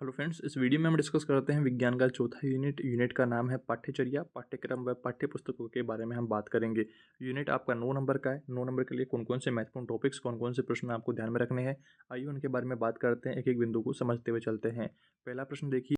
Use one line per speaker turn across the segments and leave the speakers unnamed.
Hello friends, इस video में हम डिस्कस करते हैं विज्ञान का चौथा यूनिट का नाम है पाठ्यचर्या। पाठ्यक्रम व पाठ्य पुस्तकों के बारे में हम बात करेंगे। यूनिट आपका 9 नंबर का है। 9 नंबर के लिए कौन कौन से महत्वपूर्ण टॉपिक्स, कौन कौन से प्रश्न आपको ध्यान में रखने हैं, आइए उनके बारे में बात करते हैं। एक एक बिंदु को समझते हुए चलते हैं। पहला प्रश्न देखिए,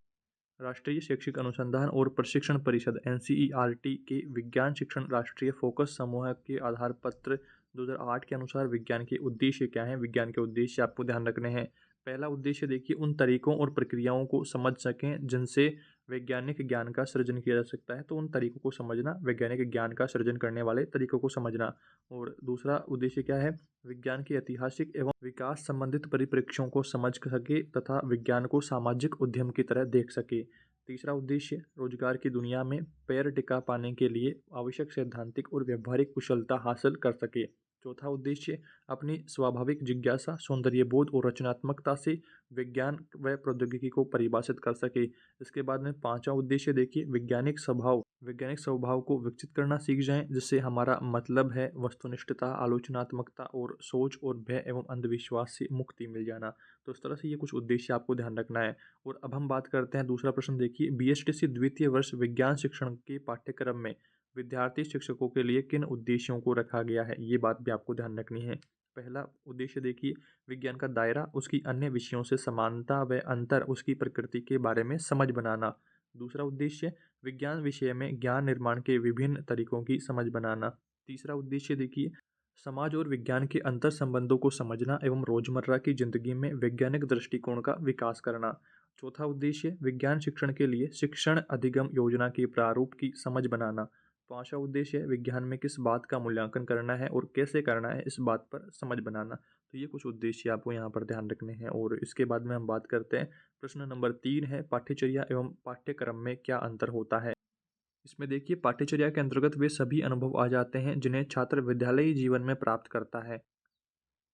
राष्ट्रीय शैक्षिक अनुसंधान और प्रशिक्षण परिषद एनसीईआरटी के विज्ञान शिक्षण राष्ट्रीय फोकस समूह के आधार पत्र 2008 के अनुसार विज्ञान के उद्देश्य क्या हैं। विज्ञान के उद्देश्य आपको ध्यान रखने हैं। पहला उद्देश्य देखिए, उन तरीकों और प्रक्रियाओं को समझ सकें जिनसे वैज्ञानिक ज्ञान का सृजन किया जा सकता है। तो उन तरीकों को समझना, वैज्ञानिक ज्ञान का सृजन करने वाले तरीकों को समझना। और दूसरा उद्देश्य क्या है, विज्ञान के ऐतिहासिक एवं विकास संबंधित परिप्रेक्ष्यों को समझ सके तथा विज्ञान को सामाजिक उद्यम की तरह देख सके। तीसरा उद्देश्य, रोजगार की दुनिया में पैर टिका पाने के लिए आवश्यक सैद्धांतिक और व्यवहारिक कुशलता हासिल कर सके। चौथा उद्देश्य, अपनी स्वाभाविक जिज्ञासा, सौंदर्यबोध और रचनात्मकता से विज्ञान व प्रौद्योगिकी को परिभाषित कर सके। इसके बाद में पांचवा उद्देश्य देखिए, वैज्ञानिक स्वभाव को विकसित करना सीख जाएं, जिससे हमारा मतलब है वस्तुनिष्ठता, आलोचनात्मकता और सोच और भय एवं अंधविश्वास से मुक्ति मिल जाना। तो इस तरह से ये कुछ उद्देश्य आपको ध्यान रखना है। और अब हम बात करते हैं, दूसरा प्रश्न देखिए, बीएसटीसी द्वितीय वर्ष विज्ञान शिक्षण के पाठ्यक्रम में विद्यार्थी शिक्षकों के लिए किन उद्देश्यों को रखा गया है, ये बात भी आपको ध्यान रखनी है। पहला उद्देश्य देखिए, विज्ञान का दायरा, उसकी अन्य विषयों से समानता व अंतर, उसकी प्रकृति के बारे में समझ बनाना। दूसरा उद्देश्य, विज्ञान विषय में ज्ञान निर्माण के विभिन्न तरीकों की समझ बनाना। तीसरा उद्देश्य देखिए, समाज और विज्ञान के अंतर संबंधों को समझना एवं रोजमर्रा की जिंदगी में वैज्ञानिक दृष्टिकोण का विकास करना। चौथा उद्देश्य, विज्ञान शिक्षण के लिए शिक्षण अधिगम योजना के प्रारूप की समझ बनाना। पांचवा उद्देश्य, विज्ञान में किस बात का मूल्यांकन करना है और कैसे करना है, इस बात पर समझ बनाना। तो ये कुछ उद्देश्य आपको यहाँ पर ध्यान रखने हैं। और इसके बाद में हम बात करते हैं, प्रश्न नंबर 3 है, पाठ्यचर्या एवं पाठ्यक्रम में क्या अंतर होता है। इसमें देखिए, पाठ्यचर्या के अंतर्गत वे सभी अनुभव आ जाते हैं जिन्हें छात्र विद्यालयी जीवन में प्राप्त करता है,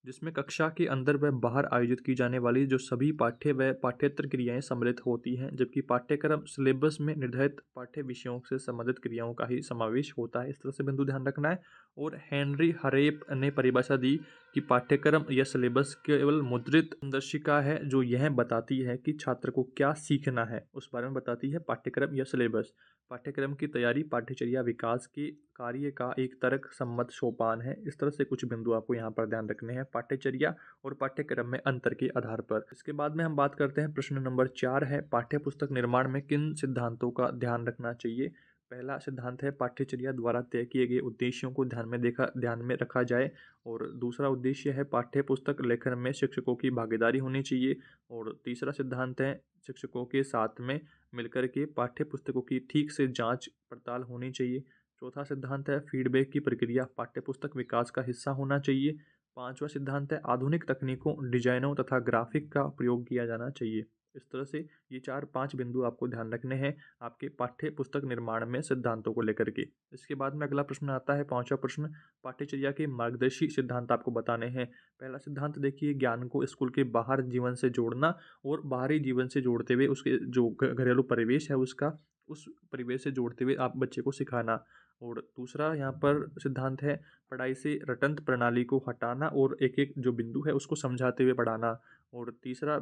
जिसमें कक्षा के अंदर व बाहर आयोजित की जाने वाली जो सभी पाठ्य व पाठ्येतर क्रियाएं सम्मिलित होती हैं, जबकि पाठ्यक्रम सिलेबस में निर्धारित पाठ्य विषयों से संबंधित क्रियाओं का ही समावेश होता है। इस तरह से बिंदु ध्यान रखना है। और हेनरी हरेप ने परिभाषा दी कि पाठ्यक्रम या सिलेबस केवल मुद्रित संदर्शिका है जो यह बताती है कि छात्र को क्या सीखना है, उस बारे में बताती है पाठ्यक्रम या सिलेबस। पाठ्यक्रम की तैयारी पाठ्यचर्या विकास के कार्य का एक तर्क सम्मत सोपान है। इस तरह से कुछ बिंदु आपको यहाँ पर ध्यान रखने हैं पाठ्यचर्या और पाठ्यक्रम में अंतर के आधार पर। इसके बाद में हम बात करते हैं, प्रश्न नंबर 4 है, पाठ्य पुस्तक निर्माण में किन सिद्धांतों का ध्यान रखना चाहिए। पहला सिद्धांत है, पाठ्यचर्या द्वारा तय किए गए उद्देश्यों को ध्यान में रखा जाए। और दूसरा उद्देश्य है, पाठ्य पुस्तक लेखन में शिक्षकों की भागीदारी होनी चाहिए। और तीसरा सिद्धांत है, शिक्षकों के साथ में मिलकर के पाठ्य पुस्तकों की ठीक से जांच पड़ताल होनी चाहिए। चौथा सिद्धांत है, फीडबैक की प्रक्रिया पाठ्यपुस्तक विकास का हिस्सा होना चाहिए। पांचवा सिद्धांत है, आधुनिक तकनीकों, डिजाइनों तथा ग्राफिक का प्रयोग किया जाना चाहिए। इस तरह से ये 4-5 बिंदु आपको ध्यान रखने हैं आपके पाठ्य पुस्तक निर्माण में सिद्धांतों को लेकर के। इसके बाद में अगला प्रश्न आता है, पांचवा प्रश्न, पाठ्यचर्या के मार्गदर्शी सिद्धांत आपको बताने हैं। पहला सिद्धांत देखिए, ज्ञान को स्कूल के बाहर जीवन से जोड़ना और बाहरी जीवन से जोड़ते हुए उसके जो घरेलू परिवेश है उसका, उस परिवेश से जोड़ते हुए आप बच्चे को सिखाना। और दूसरा यहाँ पर सिद्धांत है, पढ़ाई से रटंत प्रणाली को हटाना और एक एक जो बिंदु है उसको समझाते हुए पढ़ाना। और तीसरा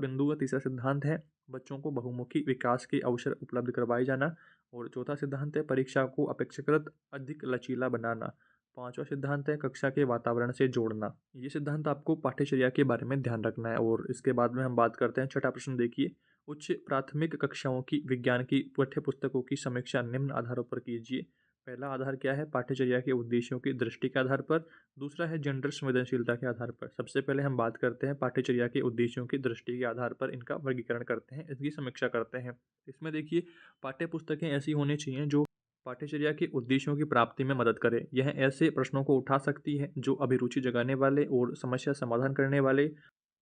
सिद्धांत है, बच्चों को बहुमुखी विकास के अवसर उपलब्ध करवाए जाना। और चौथा सिद्धांत है, परीक्षा को अपेक्षाकृत अधिक लचीला बनाना। पांचवा सिद्धांत है, कक्षा के वातावरण से जोड़ना। ये सिद्धांत आपको पाठ्यचर्या के बारे में ध्यान रखना है। और इसके बाद में हम बात करते हैं, छठा प्रश्न देखिए, उच्च प्राथमिक कक्षाओं की विज्ञान की पाठ्य पुस्तकों की समीक्षा निम्न आधारों पर कीजिए। पहला आधार क्या है, पाठ्यचर्या के उद्देश्यों की दृष्टि के आधार पर। दूसरा है, जेंडर संवेदनशीलता के आधार पर। सबसे पहले हम बात करते हैं पाठ्यचर्या के उद्देश्यों की दृष्टि के आधार पर इनका वर्गीकरण करते हैं, इसकी समीक्षा करते हैं। इसमें देखिए, पाठ्य पुस्तकें ऐसी होनी चाहिए जो पाठ्यचर्या के उद्देश्यों की प्राप्ति में मदद करे। यह ऐसे प्रश्नों को उठा सकती है जो अभिरुचि जगाने वाले और समस्या समाधान करने वाले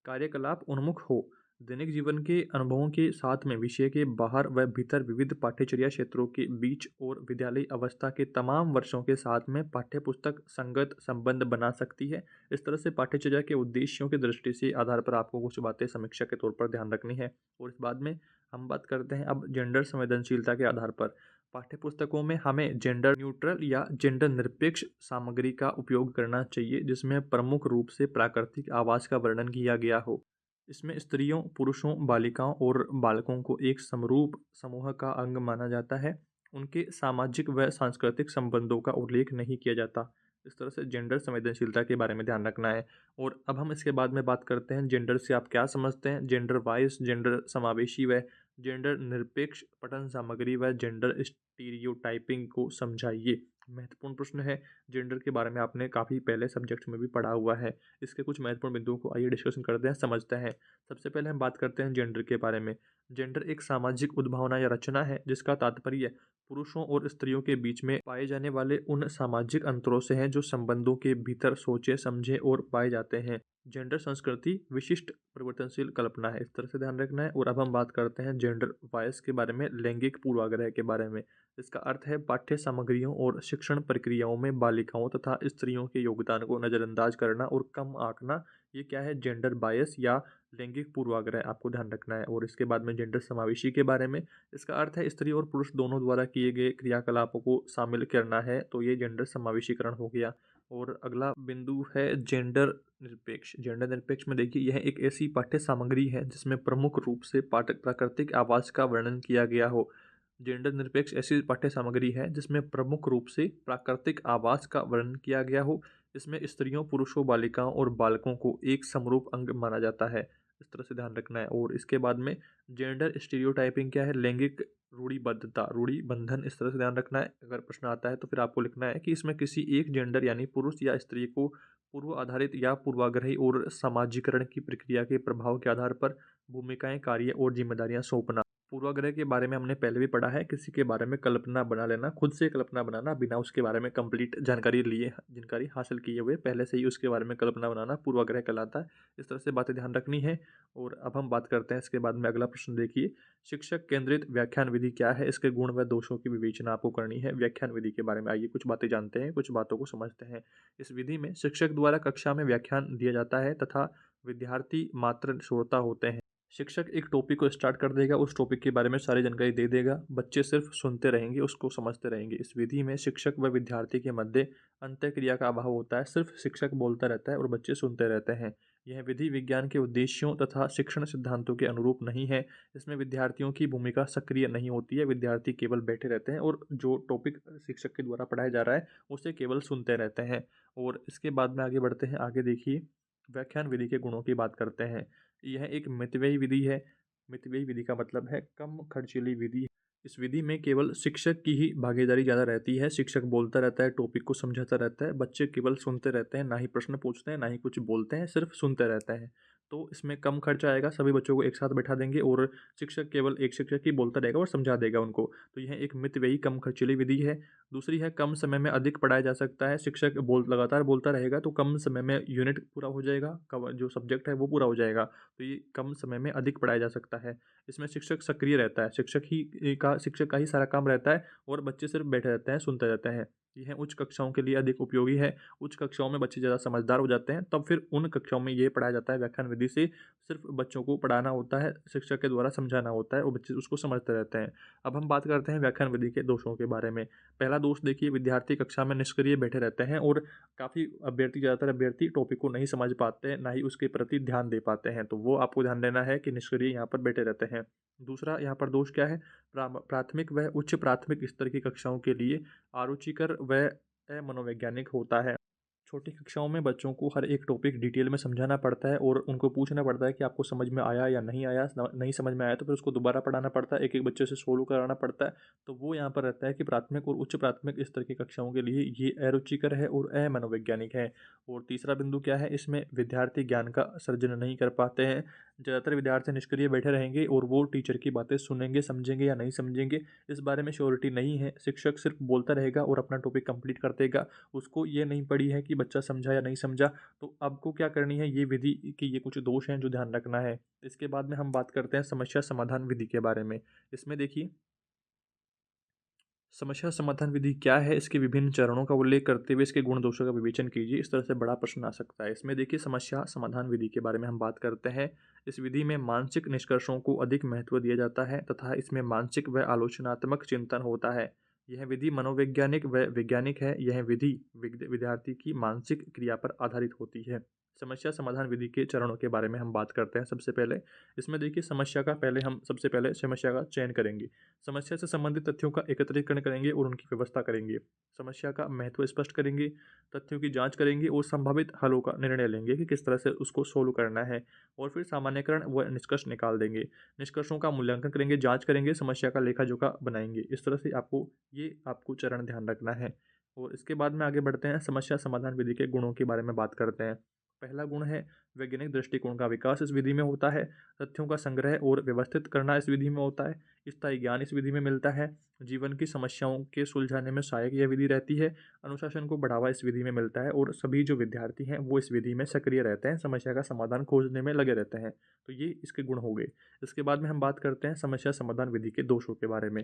कार्यकलाप उन्मुख हो। दैनिक जीवन के अनुभवों के साथ में विषय के बाहर व भीतर विविध पाठ्यचर्या क्षेत्रों के बीच और विद्यालयी अवस्था के तमाम वर्षों के साथ में पाठ्यपुस्तक संगत संबंध बना सकती है। इस तरह से पाठ्यचर्या के उद्देश्यों की दृष्टि से आधार पर आपको कुछ बातें समीक्षा के तौर पर ध्यान रखनी है। और इस बाद में हम बात करते हैं अब जेंडर संवेदनशीलता के आधार पर। पाठ्यपुस्तकों में हमें जेंडर न्यूट्रल या जेंडर निरपेक्ष सामग्री का उपयोग करना चाहिए, जिसमें प्रमुख रूप से प्राकृतिक आवास का वर्णन किया गया हो। इसमें स्त्रियों, पुरुषों, बालिकाओं और बालकों को एक समरूप समूह का अंग माना जाता है। उनके सामाजिक व सांस्कृतिक संबंधों का उल्लेख नहीं किया जाता। इस तरह से जेंडर संवेदनशीलता के बारे में ध्यान रखना है। और अब हम इसके बाद में बात करते हैं जेंडर से आप क्या समझते हैं। जेंडर वाइज, जेंडर समावेशी व जेंडर निरपेक्ष पठन सामग्री व जेंडर स्टीरियोटाइपिंग को समझाइए। महत्वपूर्ण प्रश्न है। जेंडर के बारे में आपने काफ़ी पहले सब्जेक्ट में भी पढ़ा हुआ है। इसके कुछ महत्वपूर्ण बिंदुओं को आइए डिस्कशन करते हैं, समझते हैं। सबसे पहले हम बात करते हैं जेंडर के बारे में। जेंडर एक सामाजिक उद्भावना या रचना है जिसका तात्पर्य पुरुषों और स्त्रियों के बीच में पाए जाने वाले उन सामाजिक अंतरों से है जो संबंधों के भीतर सोचे समझे और पाए जाते हैं। जेंडर संस्कृति विशिष्ट परिवर्तनशील कल्पना है, इस तरह से ध्यान रखना है। और अब हम बात करते हैं जेंडर बायस के बारे में, लैंगिक पूर्वाग्रह के बारे में। इसका अर्थ है पाठ्य सामग्रियों और शिक्षण प्रक्रियाओं में बालिकाओं तथा स्त्रियों के योगदान को नज़रअंदाज करना और कम आंकना। ये क्या है? जेंडर बायस या लैंगिक पूर्वाग्रह, आपको ध्यान रखना है। और इसके बाद में जेंडर समावेशी के बारे में। इसका अर्थ है स्त्री और पुरुष दोनों द्वारा किए गए क्रियाकलापों को शामिल करना है, तो ये जेंडर समावेशीकरण हो गया। और अगला बिंदु है जेंडर निरपेक्ष। जेंडर निरपेक्ष में देखिए, यह एक ऐसी पाठ्य सामग्री है जिसमें प्रमुख रूप से पाठक प्राकृतिक आवास का वर्णन किया गया हो। जेंडर निरपेक्ष ऐसी पाठ्य सामग्री है जिसमें प्रमुख रूप से प्राकृतिक आवास का वर्णन किया गया हो। इसमें स्त्रियों, पुरुषों, बालिकाओं और बालकों को एक समरूप अंग माना जाता है। इस तरह से ध्यान रखना है। और इसके बाद में जेंडर स्टीरियोटाइपिंग क्या है? लैंगिक रूढ़िबद्धता, रूढ़िबंधन, इस तरह से ध्यान रखना है। अगर प्रश्न आता है तो फिर आपको लिखना है कि इसमें किसी एक जेंडर यानी पुरुष या स्त्री को पूर्व आधारित या पूर्वाग्रही और समाजीकरण की प्रक्रिया के प्रभाव के आधार पर भूमिकाएं, कार्य और जिम्मेदारियां सौंपना। पूर्वाग्रह के बारे में हमने पहले भी पढ़ा है। किसी के बारे में कल्पना बना लेना, खुद से कल्पना बनाना बिना उसके बारे में कंप्लीट जानकारी हासिल किए हुए पहले से ही उसके बारे में कल्पना बनाना पूर्वाग्रह कहलाता है। इस तरह से बातें ध्यान रखनी है। और अब हम बात करते हैं इसके बाद में अगला प्रश्न देखिए, शिक्षक केंद्रित व्याख्यान विधि क्या है? इसके गुण व दोषों की विवेचना आपको करनी है। व्याख्यान विधि के बारे में आइए कुछ बातें जानते हैं, कुछ बातों को समझते हैं। इस विधि में शिक्षक द्वारा कक्षा में व्याख्यान दिया जाता है तथा विद्यार्थी मात्र श्रोता होते हैं। शिक्षक एक टॉपिक को स्टार्ट कर देगा, उस टॉपिक के बारे में सारी जानकारी दे देगा, बच्चे सिर्फ सुनते रहेंगे, उसको समझते रहेंगे। इस विधि में शिक्षक व विद्यार्थी के मध्य अंतःक्रिया का अभाव होता है। सिर्फ शिक्षक बोलता रहता है और बच्चे सुनते रहते हैं। यह विधि विज्ञान के उद्देश्यों तथा शिक्षण सिद्धांतों के अनुरूप नहीं है। इसमें विद्यार्थियों की भूमिका सक्रिय नहीं होती है। विद्यार्थी केवल बैठे रहते हैं और जो टॉपिक शिक्षक के द्वारा पढ़ाया जा रहा है उसे केवल सुनते रहते हैं। और इसके बाद में आगे बढ़ते हैं। आगे देखिए, व्याख्यान विधि के गुणों की बात करते हैं। यह एक मितव्ययी विधि है। मितव्ययी विधि का मतलब है कम खर्चीली विधि। इस विधि में केवल शिक्षक की ही भागीदारी ज़्यादा रहती है। शिक्षक बोलता रहता है, टॉपिक को समझाता रहता है, बच्चे केवल सुनते रहते हैं, ना ही प्रश्न पूछते हैं, ना ही कुछ बोलते हैं, सिर्फ सुनते रहते हैं। तो इसमें कम खर्चा आएगा, सभी बच्चों को एक साथ बैठा देंगे और शिक्षक केवल एक शिक्षक ही बोलता रहेगा और समझा देगा उनको। तो यह एक मितव्ययी कम खर्चीली विधि है। दूसरी है, कम समय में अधिक पढ़ाया जा सकता है। शिक्षक लगातार बोलता रहेगा तो कम समय में यूनिट पूरा हो जाएगा, जो सब्जेक्ट है वो पूरा हो जाएगा। तो ये कम समय में अधिक पढ़ाया जा सकता है। इसमें शिक्षक सक्रिय रहता है, शिक्षक का ही सारा काम रहता है और बच्चे सिर्फ बैठे रहते हैं, सुनते रहते हैं। यह उच्च कक्षाओं के लिए अधिक उपयोगी है। उच्च कक्षाओं में बच्चे ज़्यादा समझदार हो जाते हैं, तब फिर उन कक्षाओं में ये पढ़ाया जाता है व्याख्यान विधि से। सिर्फ बच्चों को पढ़ाना होता है, शिक्षक के द्वारा समझाना होता है और बच्चे उसको समझते रहते हैं। अब हम बात करते हैं व्याख्यान विधि के दोषों के बारे में। पहला दोष देखिए, विद्यार्थी कक्षा में निष्क्रिय बैठे रहते हैं और ज़्यादातर अभ्यर्थी टॉपिक को नहीं समझ पाते हैं, ना ही उसके प्रति ध्यान दे पाते हैं। तो वो आपको ध्यान देना है कि निष्क्रिय यहाँ पर बैठे रहते हैं। दूसरा यहाँ पर दोष क्या है? प्राथमिक व उच्च प्राथमिक स्तर की कक्षाओं के लिए आरुचिकर व अमनोवैज्ञानिक होता है। छोटी कक्षाओं में बच्चों को हर एक टॉपिक डिटेल में समझाना पड़ता है और उनको पूछना पड़ता है कि आपको समझ में आया या नहीं आया। नहीं समझ में आया तो फिर उसको दोबारा पढ़ाना पड़ता है, एक एक बच्चे से सोल्व कराना पड़ता है। तो वो यहाँ पर रहता है कि प्राथमिक और उच्च प्राथमिक स्तर की कक्षाओं के लिए ये अरुचिकर है और अमनोवैज्ञानिक है। और तीसरा बिंदु क्या है? इसमें विद्यार्थी ज्ञान का सर्जन नहीं कर पाते हैं। ज़्यादातर विद्यार्थी निष्क्रिय बैठे रहेंगे और वो टीचर की बातें सुनेंगे, समझेंगे या नहीं समझेंगे, इस बारे में श्योरिटी नहीं है। शिक्षक सिर्फ बोलता रहेगा और अपना टॉपिक कंप्लीट कर देगा, उसको ये नहीं पड़ी है कि बच्चा समझा या नहीं समझा। तो आपको क्या करनी है, ये विधि के ये कुछ दोष हैं जो ध्यान रखना है। इसके बाद में हम बात करते हैं समस्या समाधान विधि के बारे में। इसमें देखिए, समस्या समाधान विधि क्या है? इसके विभिन्न चरणों का उल्लेख करते हुए इसके गुण दोषों का विवेचन कीजिए। इस तरह से बड़ा प्रश्न आ सकता है। इसमें देखिए, समस्या समाधान विधि के बारे में हम बात करते हैं। इस विधि में मानसिक निष्कर्षों को अधिक महत्व दिया जाता है तथा इसमें मानसिक व आलोचनात्मक चिंतन होता है। यह विधि मनोवैज्ञानिक व वैज्ञानिक है। यह विधि विद्यार्थी की मानसिक क्रिया पर आधारित होती है। समस्या समाधान विधि के चरणों के बारे में हम बात करते हैं सबसे पहले। इसमें देखिए समस्या का पहले हम सबसे पहले समस्या का चयन करेंगे। समस्या से संबंधित तथ्यों का एकत्रीकरण करेंगे और उनकी व्यवस्था करेंगे। समस्या का महत्व स्पष्ट करेंगे, तथ्यों की जाँच करेंगे और संभावित हलों का निर्णय लेंगे कि किस तरह से उसको सोल्व करना है, और फिर सामान्यीकरण व निष्कर्ष निकाल देंगे। निष्कर्षों का मूल्यांकन करेंगे, जाँच करेंगे, समस्या का लेखा-जोखा बनाएँगे। इस तरह से आपको चरण ध्यान रखना है। और इसके बाद में आगे बढ़ते हैं, समस्या समाधान विधि के गुणों के बारे में बात करते हैं। पहला गुण है वैज्ञानिक दृष्टिकोण का विकास इस विधि में होता है। तथ्यों का संग्रह और व्यवस्थित करना इस विधि में होता है। स्थायी ज्ञान इस विधि में मिलता है। जीवन की समस्याओं के सुलझाने में सहायक यह विधि रहती है। अनुशासन को बढ़ावा इस विधि में मिलता है और सभी जो विद्यार्थी हैं वो इस विधि में सक्रिय रहते हैं, समस्या का समाधान खोजने में लगे रहते हैं। तो ये इसके गुण हो गए। इसके बाद में हम बात करते हैं समस्या समाधान विधि के दोषों के बारे में।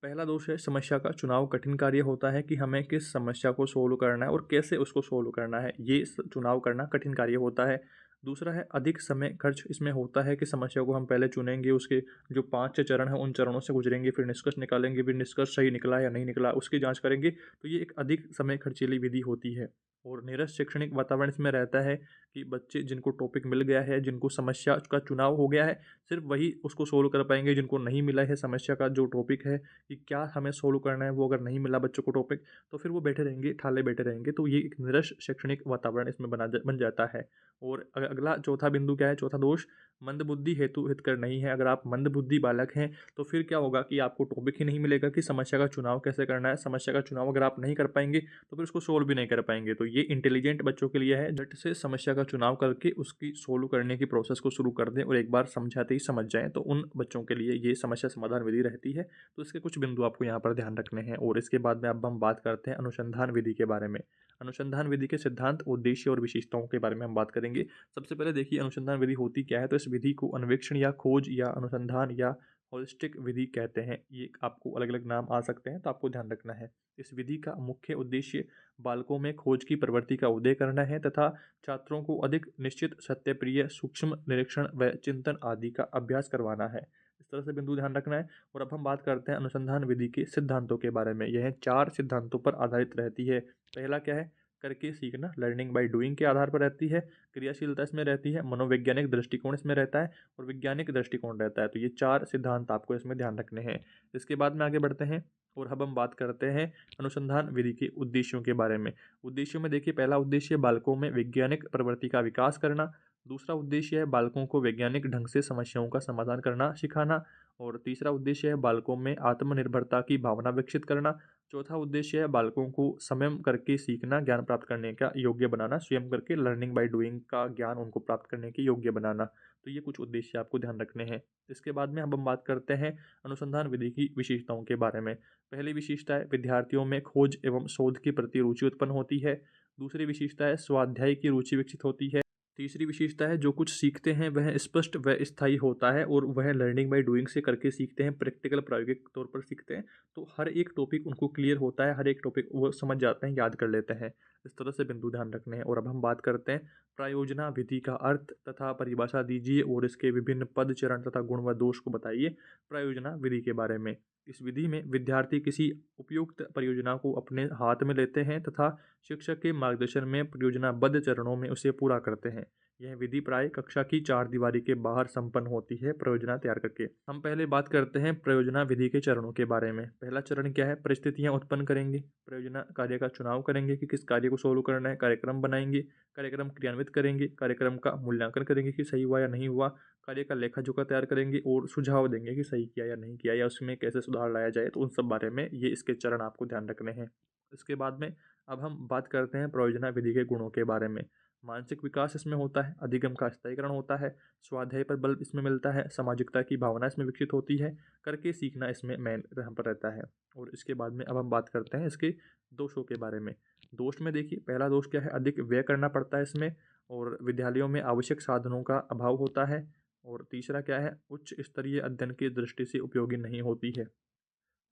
पहला दोष है समस्या का चुनाव कठिन कार्य होता है कि हमें किस समस्या को सोल्व करना है और कैसे उसको सोल्व करना है, ये चुनाव करना कठिन कार्य होता है। दूसरा है अधिक समय खर्च इसमें होता है कि समस्या को हम पहले चुनेंगे, उसके जो 5 चरण हैं उन चरणों से गुजरेंगे, फिर निष्कर्ष निकालेंगे, फिर निष्कर्ष सही निकला या नहीं निकला उसकी जाँच करेंगे। तो ये एक अधिक समय खर्चीली विधि होती है। और नीरस शैक्षणिक वातावरण इसमें रहता है कि बच्चे जिनको टॉपिक मिल गया है, जिनको समस्या का चुनाव हो गया है, सिर्फ वही उसको सोल्व कर पाएँगे। जिनको नहीं मिला है समस्या का जो टॉपिक है कि क्या हमें सोल्व करना है, वो अगर नहीं मिला बच्चों को टॉपिक, तो फिर वो बैठे रहेंगे, ठाले बैठे रहेंगे। तो ये एक निरस शैक्षणिक वातावरण इसमें बन जाता है। और अगला चौथा बिंदु क्या है, चौथा दोष मंदबुद्धि हेतु हितकर नहीं है। अगर आप मंदबुद्धि बालक हैं तो फिर क्या होगा कि आपको टॉपिक ही नहीं मिलेगा कि समस्या का चुनाव कैसे करना है। समस्या का चुनाव अगर आप नहीं कर पाएंगे तो फिर उसको सोल्व भी नहीं कर पाएंगे। तो ये इंटेलिजेंट बच्चों के लिए है, झट से समस्या का चुनाव करके उसकी सोल्व करने की प्रोसेस को शुरू कर दें और एक बार समझाते ही समझ जाएं। तो उन बच्चों के लिए ये समस्या समाधान विधि रहती है। तो इसके कुछ बिंदु आपको यहाँ पर ध्यान रखने हैं। और इसके बाद में अब हम बात करते हैं अनुसंधान विधि के बारे में। अनुसंधान विधि के सिद्धांत, उद्देश्य और विशेषताओं के बारे में हम बात करेंगे। सबसे पहले देखिए अनुसंधान विधि होती क्या है। तो इस विधि को अन्वेषण या खोज या अनुसंधान या होलिस्टिक विधि कहते हैं। ये आपको अलग अलग नाम आ सकते हैं, तो आपको ध्यान रखना है। इस विधि का मुख्य उद्देश्य बालकों में खोज की प्रवृत्ति का उदय करना है तथा छात्रों को अधिक निश्चित, सत्यप्रिय, सूक्ष्म निरीक्षण व चिंतन आदि का अभ्यास करवाना है। इस तरह से बिंदु ध्यान रखना है। और अब हम बात करते हैं अनुसंधान विधि के सिद्धांतों के बारे में। यह 4 सिद्धांतों पर आधारित रहती है। पहला क्या है, करके सीखना, लर्निंग बाय डूइंग के आधार पर रहती है। क्रियाशीलता इसमें रहती है, मनोवैज्ञानिक दृष्टिकोण इसमें रहता है और वैज्ञानिक दृष्टिकोण रहता है। तो ये 4 सिद्धांत आपको इसमें ध्यान रखने हैं। इसके बाद में आगे बढ़ते हैं और अब हम बात करते हैं अनुसंधान विधि के उद्देश्यों के बारे में। उद्देश्यों में देखिए पहला उद्देश्य बालकों में वैज्ञानिक प्रवृत्ति का विकास करना। दूसरा उद्देश्य है बालकों को वैज्ञानिक ढंग से समस्याओं का समाधान करना सिखाना। और तीसरा उद्देश्य है बालकों में आत्मनिर्भरता की भावना विकसित करना। चौथा उद्देश्य है बालकों को स्वयं करके सीखना, ज्ञान प्राप्त करने का योग्य बनाना, स्वयं करके लर्निंग बाय डूइंग का ज्ञान उनको प्राप्त करने के योग्य बनाना। तो ये कुछ उद्देश्य आपको ध्यान रखने हैं। इसके बाद में अब हम बात करते हैं अनुसंधान विधि की विशेषताओं के बारे में। पहली विशेषता है विद्यार्थियों में खोज एवं शोध के प्रति रुचि उत्पन्न होती है। दूसरी विशेषता है स्वाध्याय की रुचि विकसित होती है। तीसरी विशेषता है जो कुछ सीखते हैं वह स्पष्ट व स्थायी होता है और वह लर्निंग बाय डूइंग से करके सीखते हैं, प्रैक्टिकल प्रायोगिक तौर पर सीखते हैं। तो हर एक टॉपिक उनको क्लियर होता है, हर एक टॉपिक वो समझ जाते हैं, याद कर लेते हैं। इस तरह से बिंदु ध्यान रखने हैं। और अब हम बात करते हैं प्रायोजना विधि का अर्थ तथा परिभाषा दीजिए और इसके विभिन्न पद, चरण तथा गुण व दोष को बताइए। प्रायोजना विधि के बारे में, इस विधि में विद्यार्थी किसी उपयुक्त परियोजना को अपने हाथ में लेते हैं तथा शिक्षक के मार्गदर्शन में परियोजनाबद्ध चरणों में उसे पूरा करते हैं। यह विधि प्राय कक्षा की चार दीवारी के बाहर संपन्न होती है परियोजना तैयार करके। हम पहले बात करते हैं परियोजना विधि के चरणों के बारे में। पहला चरण क्या है, परिस्थितियां उत्पन्न करेंगे, परियोजना कार्य का चुनाव करेंगे कि किस कार्य को सोल्व करना है, कार्यक्रम बनाएंगे, कार्यक्रम क्रियान्वित करेंगे, कार्यक्रम का मूल्यांकन करेंगे कि सही हुआ या नहीं हुआ, कार्य का लेखा जोखा तैयार करेंगे और सुझाव देंगे कि सही किया या नहीं किया या उसमें कैसे सुधार लाया जाए। तो उन सब बारे में ये इसके चरण आपको ध्यान रखने हैं। इसके बाद में अब हम बात करते हैं परियोजना विधि के गुणों के बारे में। मानसिक विकास इसमें होता है, अधिगम का स्थायीकरण होता है, स्वाध्याय पर बल इसमें मिलता है, सामाजिकता की भावना इसमें विकसित होती है, करके सीखना इसमें मेन यहाँ पर रहता है। और इसके बाद में अब हम बात करते हैं इसके दोषों के बारे में। दोष में देखिए पहला दोष क्या है, अधिक व्यय करना पड़ता है इसमें और विद्यालयों में आवश्यक साधनों का अभाव होता है। और तीसरा क्या है, उच्च स्तरीय अध्ययन की दृष्टि से उपयोगी नहीं होती है।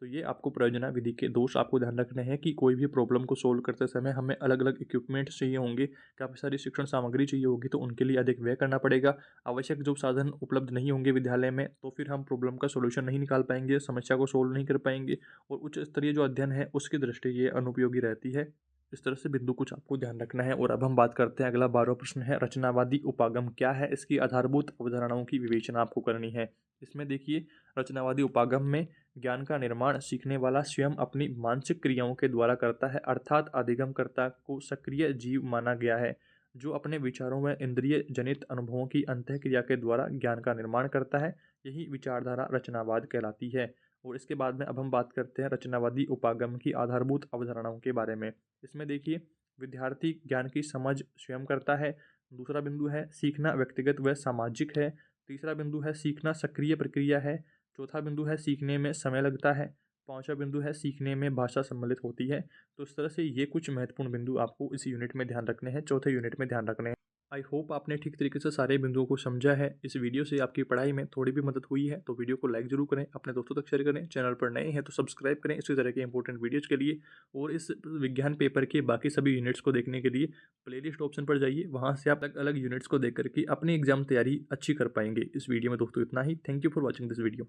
तो ये आपको परियोजना विधि के दोष आपको ध्यान रखने हैं कि कोई भी प्रॉब्लम को सोल्व करते समय हमें अलग अलग इक्विपमेंट्स चाहिए होंगे, काफ़ी सारी शिक्षण सामग्री चाहिए होगी, तो उनके लिए अधिक व्यय करना पड़ेगा। आवश्यक जो साधन उपलब्ध नहीं होंगे विद्यालय में तो फिर हम प्रॉब्लम का सोल्यूशन नहीं निकाल पाएंगे, समस्या को सोल्व नहीं कर पाएंगे और उच्च स्तरीय जो अध्ययन है उसकी दृष्टि ये अनुपयोगी रहती है। इस तरह से बिंदु कुछ आपको ध्यान रखना है। और अब हम बात करते हैं, अगला 12वां प्रश्न है, रचनावादी उपागम क्या है? इसकी आधारभूत अवधारणाओं की विवेचना आपको करनी है। इसमें देखिए, रचनावादी उपागम में ज्ञान का निर्माण सीखने वाला स्वयं अपनी मानसिक क्रियाओं के द्वारा करता है, अर्थात अधिगमकर्ता को सक्रिय जीव माना गया है, जो अपने विचारों व इंद्रिय जनित अनुभवों की अंतःक्रिया के द्वारा ज्ञान का निर्माण करता है। यही विचारधारा रचनावाद कहलाती है। और इसके बाद में अब हम बात करते हैं रचनावादी उपागम की आधारभूत अवधारणाओं के बारे में। इसमें देखिए, विद्यार्थी ज्ञान की समझ स्वयं करता है। दूसरा बिंदु है, सीखना व्यक्तिगत व सामाजिक है। तीसरा बिंदु है, सीखना सक्रिय प्रक्रिया है। चौथा बिंदु है, सीखने में समय लगता है। पांचवा बिंदु है, सीखने में भाषा सम्मिलित होती है। तो इस तरह से ये कुछ महत्वपूर्ण बिंदु आपको इस यूनिट में ध्यान रखने हैं, चौथे यूनिट में ध्यान रखने हैं। आई होप आपने ठीक तरीके से सारे बिंदुओं को समझा है। इस वीडियो से आपकी पढ़ाई में थोड़ी भी मदद हुई है तो वीडियो को लाइक जरूर करें, अपने दोस्तों तक शेयर करें, चैनल पर नए हैं तो सब्सक्राइब करें इसी तरह के इंपॉर्टेंट वीडियोज़ के लिए। और इस विज्ञान पेपर के बाकी सभी यूनिट्स को देखने के लिए प्लेलिस्ट ऑप्शन पर जाइए, वहाँ से आप अलग अलग यूनिट्स को देख करके अपनी एग्जाम तैयारी अच्छी कर पाएंगे। इस वीडियो में दोस्तों इतना ही। Thank you for watching this video.